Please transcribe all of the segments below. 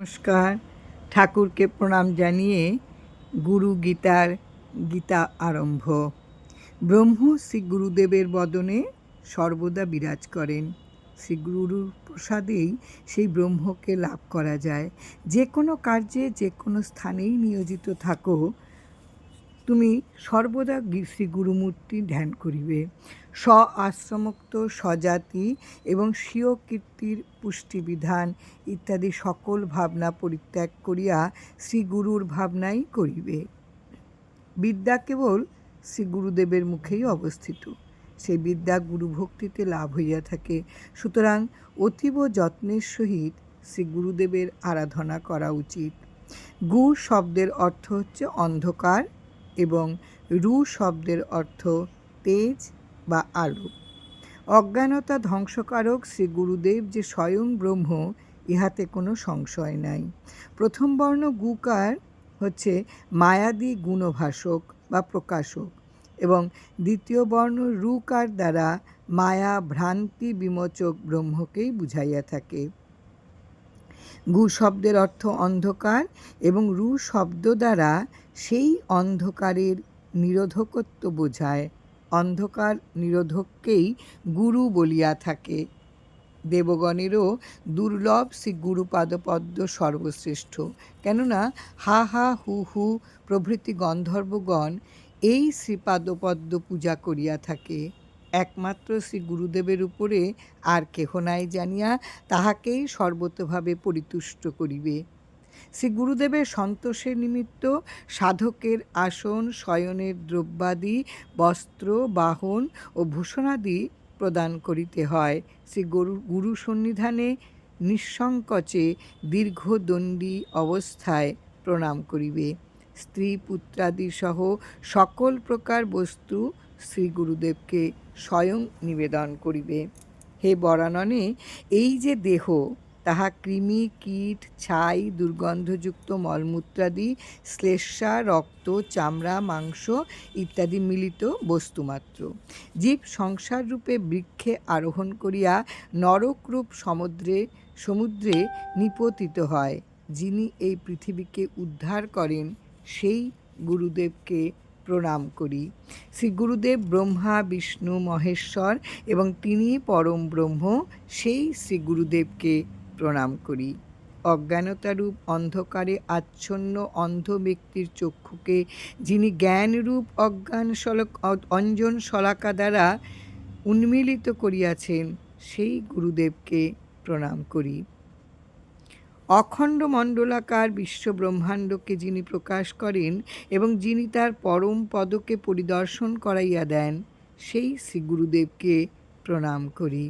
নমস্কার। ঠাকুরকে প্রণাম জানিয়ে গুরু গীতা আরম্ভ। ব্রহ্ম শ্রী গুরুদেবের বদনে সর্বদা বিরাজ করেন। শ্রী গুরুর প্রসাদেই সেই ব্রহ্মকে লাভ করা যায়। যে কোনো কার্যে যে কোনো স্থানেই নিয়োজিত থাকো, তুমি সর্বদা শ্রী গুরুমূর্তি ধ্যান করিবে। স্ব আশ্রমোক্ত স্বজাতি এবং স্বীয় কীর্তির পুষ্টিবিধান ইত্যাদি সকল ভাবনা পরিত্যাগ করিয়া শ্রী গুরুর ভাবনাই করিবে। বিদ্যা কেবল শ্রী গুরুদেবের মুখেই অবস্থিত। সেই বিদ্যা গুরুভক্তিতে লাভ হইয়া থাকে। সুতরাং অতীব যত্নের সহিত শ্রী গুরুদেবের আরাধনা করা উচিত। গু শব্দের অর্থ হচ্ছে অন্ধকার এবং রু শব্দের অর্থ তেজ বা আলো। অজ্ঞানতা ধ্বংসকারক শ্রী গুরুদেব যে স্বয়ং ব্রহ্ম, ইহাতে কোনো সংশয় নাই। প্রথম বর্ণ গুকার হচ্ছে মায়াদি গুণভাষক বা প্রকাশক এবং দ্বিতীয় বর্ণ রুকার দ্বারা মায়া ভ্রান্তি বিমোচক ব্রহ্মকেই বুঝাইয়া থাকে। গু শব্দের অর্থ অন্ধকার এবং রু শব্দ দ্বারা সেই অন্ধকারের নিরোধকত্ব বোঝায়। অন্ধকার নিরোধককেই গুরু বলিয়া থাকে। দেবগণেরও দুর্লভ শ্রী গুরুপাদপদ্ম সর্বশ্রেষ্ঠ। কেননা হা হা হু হু প্রভৃতি গন্ধর্বগণ এই শ্রীপাদপদ্ম পূজা করিয়া থাকে। একমাত্র শ্রী গুরুদেবের উপরে আর কেহ নাই জানিয়া তাহাকেই সর্বতোভাবে পরিতুষ্ট করিবে। শ্রী গুরুদেবের সন্তোষের নিমিত্ত সাধকের আসন, শয়নের দ্রব্যাদি, বস্ত্র, বাহন ও ভূষণাদি প্রদান করিতে হয়। শ্রী গুরু সন্নিধানে নিঃসংকোচে দীর্ঘদণ্ডী অবস্থায় প্রণাম করিবে। স্ত্রী পুত্রাদি সহ সকল প্রকার বস্তু শ্রী গুরুদেবকে স্বয়ং নিবেদন করিবে। হে বরাননে, এই যে দেহ, তাহা কৃমি, কীট, ছাই, দুর্গন্ধযুক্ত মলমূত্রাদি, শ্লেষ্মা, রক্ত, চামড়া, মাংস ইত্যাদি মিলিত বস্তুমাত্র। জীব সংসাররূপে বৃক্ষে আরোহণ করিয়া নরকরূপ সমুদ্রে নিপতিত হয়। যিনি এই পৃথিবীকে উদ্ধার করেন, সেই গুরুদেবকে প্রণাম করি। শ্রী গুরুদেব ব্রহ্মা, বিষ্ণু, মহেশ্বর এবং তিনি পরম ব্রহ্ম, সেই শ্রী গুরুদেবকে প্রণাম করি। অজ্ঞানতারূপ অন্ধকারে আচ্ছন্ন অন্ধ ব্যক্তির চক্ষুকে যিনি জ্ঞানরূপ অঞ্জন শলাকা দ্বারা উন্মীলিত করিয়াছেন, সেই গুরুদেবকে প্রণাম করি। অখণ্ড মণ্ডলাকার বিশ্বব্রহ্মাণ্ডকে যিনি প্রকাশ করেন এবং যিনি তার পরম পদকে পরিদর্শন করাইয়া দেন, সেই শ্রী গুরুদেবকে প্রণাম করি।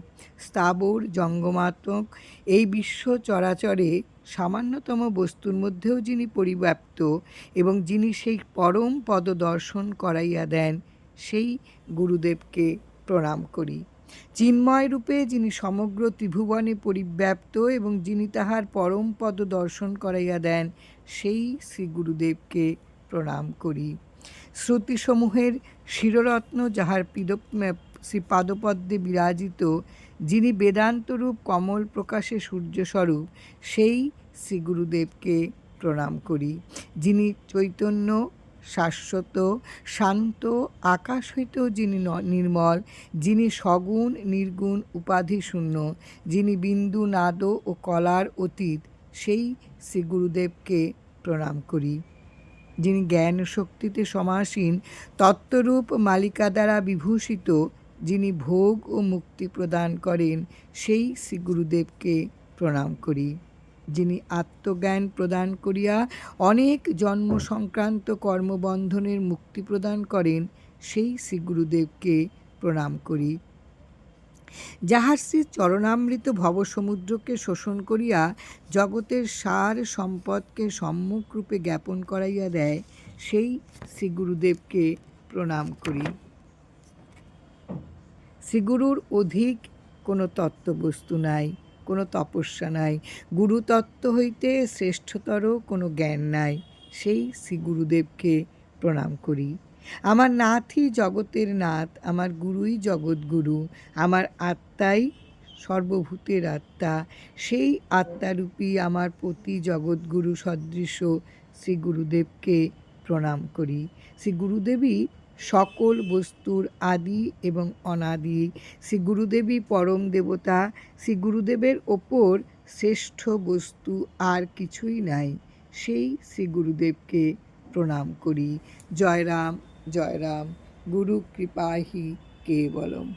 স্থাবর জঙ্গমাত্মক এই বিশ্ব চরাচরে সামান্যতম বস্তুর মধ্যেও যিনি পরিব্যাপ্ত এবং যিনি সেই পরম পদ দর্শন করাইয়া দেন, সেই গুরুদেবকে প্রণাম করি। চিন্ময় রূপে যিনি সমগ্র ত্রিভুবনে পরিব্যাপ্ত এবং যিনি তাহার পরম পদ দর্শন করাইয়া দেন, সেই শ্রী গুরুদেবকে প্রণাম করি। শ্রুতিসমূহের শিররত্ন যাহার শ্রীপাদপদ্মে বিরাজিত, যিনি বেদান্তরূপ কমল প্রকাশে সূর্যস্বরূপ, সেই শ্রী গুরুদেবকে প্রণাম করি। যিনি চৈতন্য, শাশ্বত, শান্ত, আকাশ হইতেও যিনি নির্মল, যিনি সগুণ নির্গুণ উপাধিশূন্য, যিনি বিন্দু নাদ ও কলার অতীত, সেই শ্রী গুরুদেবকে প্রণাম করি। যিনি জ্ঞান শক্তিতে সমাসীন, তত্ত্বরূপ মালিকা দ্বারা বিভূষিত, যিনি ভোগ ও মুক্তি প্রদান করেন, সেই শ্রী গুরুদেবকে প্রণাম করি। যিনি আত্মজ্ঞান প্রদান করিয়া অনেক জন্ম সংক্রান্ত কর্মবন্ধনের মুক্তি প্রদান করেন, সেই শ্রী গুরুদেবকে প্রণাম করি। যাহার শ্রী চরণামৃত ভবসমুদ্রকে শোষণ করিয়া জগতের সার সম্পদকে সম্যকরূপে জ্ঞাপন করাইয়া দেয়, সেই শ্রী গুরুদেবকে প্রণাম করি। শ্রীগুরুর অধিক কোনো তত্ত্ববস্তু নাই, কোনো তপস্যা নাই। গুরুতত্ত্ব হইতে শ্রেষ্ঠতর কোনো জ্ঞান নাই, সেই শ্রী গুরুদেবকে প্রণাম করি। আমার নাথই জগতের নাথ, আমার গুরুই জগৎগুরু, আমার আত্মাই সর্বভূতের আত্মা, সেই আত্মারূপী আমার প্রতি জগৎগুরু সদৃশ শ্রী গুরুদেবকে প্রণাম করি। শ্রী গুরুদেবই সকল বস্তুর আদি এবং অনাদি। শ্রী গুরুদেবই পরম দেবতা। শ্রী গুরুদেবের ওপর শ্রেষ্ঠ বস্তু আর কিছুই নাই। সেই শ্রী গুরুদেবকে প্রণাম করি। জয় রাম, জয় রাম। গুরু কৃপাহি কেবলম।